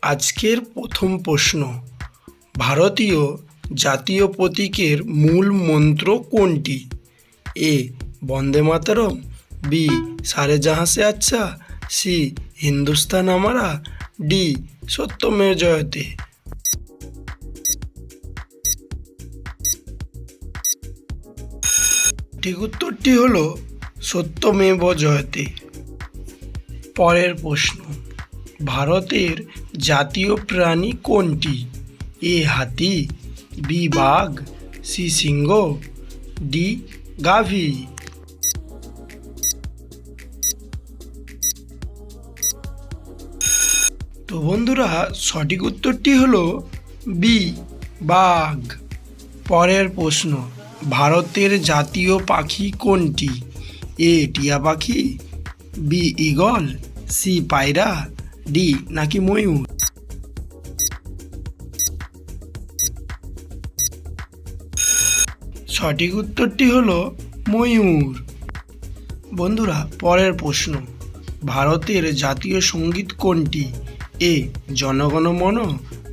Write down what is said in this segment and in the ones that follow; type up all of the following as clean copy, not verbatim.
আজকের প্রথম প্রশ্ন, ভারতীয় জাতীয় প্রতীকের মূল মন্ত্র কোনটি? এ বন্দে মাতরম, বি সারে জাহাঁ সে আচ্ছা, সি হিন্দুস্তান আমারা, ডি সত্যমেব জয়তে। ঠিক উত্তরটি হলো সত্যমেব জয়তে। পরের প্রশ্ন, ভারতের জাতীয় প্রাণী কোনটি? এ হাতি, বি বাঘ, সি সিংহ, ডি গাভী। তো বন্ধুরা, সঠিক উত্তরটি হলো বি বাঘ। পরের প্রশ্ন, ভারতের জাতীয় পাখি কোনটি? এ টিয়া পাখি, বি ঈগল, সি পায়রা, ডি নাকি ময়ূর। সঠিক উত্তরটি হলো ময়ূর। বন্ধুরা, পরের প্রশ্ন, ভারতের জাতীয় সঙ্গীত কোনটি? এ জনগণ মন,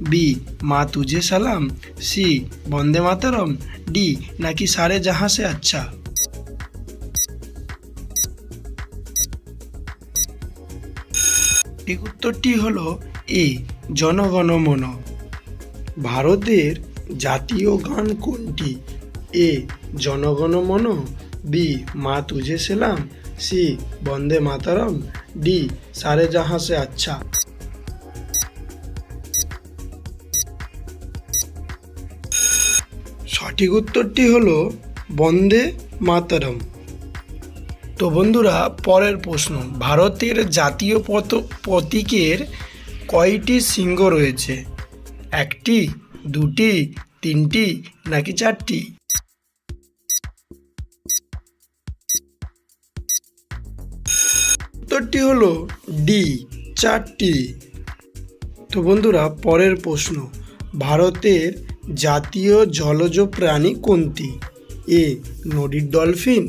বি মা তুঝে সালাম, সি বন্দে মাতরম, ডি নাকি সারে জাহাঁ সে আচ্ছা। ঠিক উত্তরটি হলো এ জনগণ মন। ভারতের জাতীয় গান কোনটি? এ জনগণ মন, বি মা তুঝে সালাম, সি বন্দে মাতরম, ডি সারে জাহাঁ সে আচ্ছা। সঠিক উত্তরটি হলো বন্দে মাতরম। তো বন্ধুরা, পরের প্রশ্ন, ভারতের জাতীয় প্রতীকের কয়টি সিংহ রয়েছে? একটি, দুটি, তিনটি নাকি চারটি? উত্তরটি হলো ডি চারটি। তো বন্ধুরা, পরের প্রশ্ন, ভারতের জাতীয় জলজ প্রাণী কোনটি? এ নদীর ডলফিন,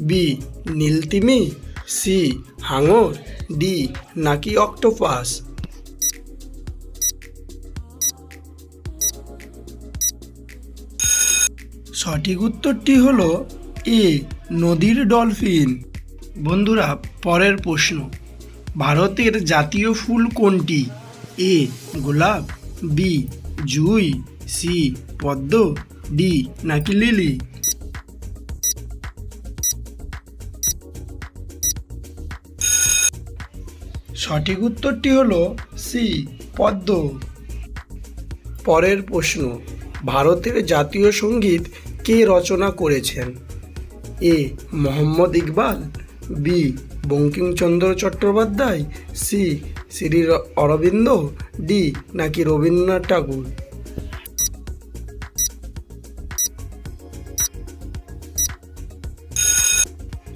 বি নীলতিমি, সি হাঙর, ডি নাকি অক্টোপাস। সঠিক উত্তরটি হলো এ নদীর ডলফিন। বন্ধুরা, পরের প্রশ্ন, ভারতের জাতীয় ফুল কোনটি? এ গোলাপ, বি জুঁই, সি পদ্ম, ডি নাকি লিলি। সঠিক উত্তরটি হলো সি পদ্ম। পরের প্রশ্ন, ভারতের জাতীয় সঙ্গীত কে রচনা করেছেন? A Mohammad Iqbal, B Bankimchandra Chattopadhyay, C Shri Aurobindo, D নাকি রবীন্দ্রনাথ ঠাকুর।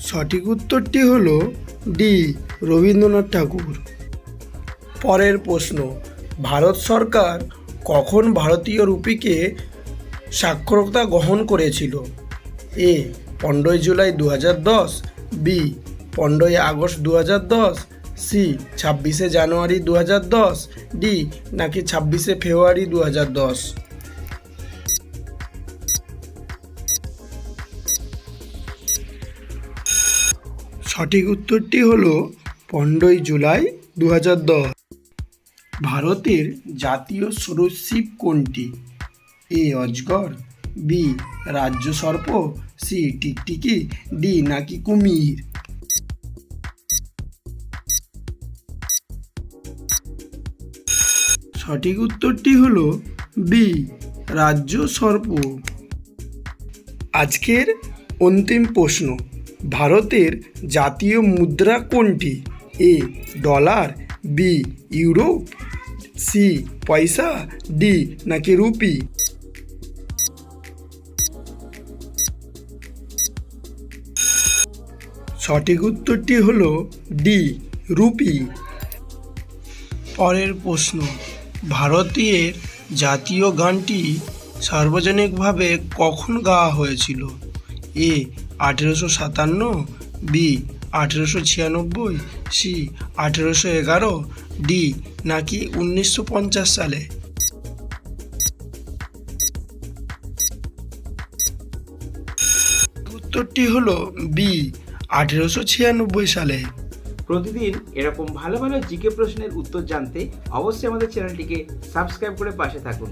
সঠিক উত্তরটি হলো ডি রবীন্দ্রনাথ ঠাকুর। পরের প্রশ্ন, ভারত সরকার কখন ভারতীয় রুপিকে সাক্ষরতা গ্রহণ করেছিল? এ 15 জুলাই 2010, বি 15 আগস্ট 2010, সি 26 জানুয়ারি 2010, ডি নাকি 26 ফেব্রুয়ারি 2010। সঠিক উত্তরটি হলো 15 জুলাই 2010। ভারতের জাতীয় সরীসৃপ কোনটি? এ অজগর, বি রাজ্য সর্প, সি টিকটিকি, ডি নাকি কুমির। সঠিক উত্তরটি হলো বি রাজ্য সর্প। আজকের অন্তিম প্রশ্ন, ভারতের জাতীয় মুদ্রা কোনটি? এ ডলার, বি ইউরো, সি পয়সা, ডি নাকি রুপি। সঠিক উত্তরটি হলো ডি রুপি। পরের প্রশ্ন, ভারতের জাতীয় গানটি সার্বজনিকভাবে কখন গাওয়া হয়েছিল? এ 1857, বি 1896, সি 1811, ডি নাকি 1950 সালে? উত্তরটি হলো বি 1896 সালে। প্রতিদিন এরকম ভালো ভালো জিকে প্রশ্নের উত্তর জানতে অবশ্যই আমাদের চ্যানেলটিকে সাবস্ক্রাইব করে পাশে থাকুন।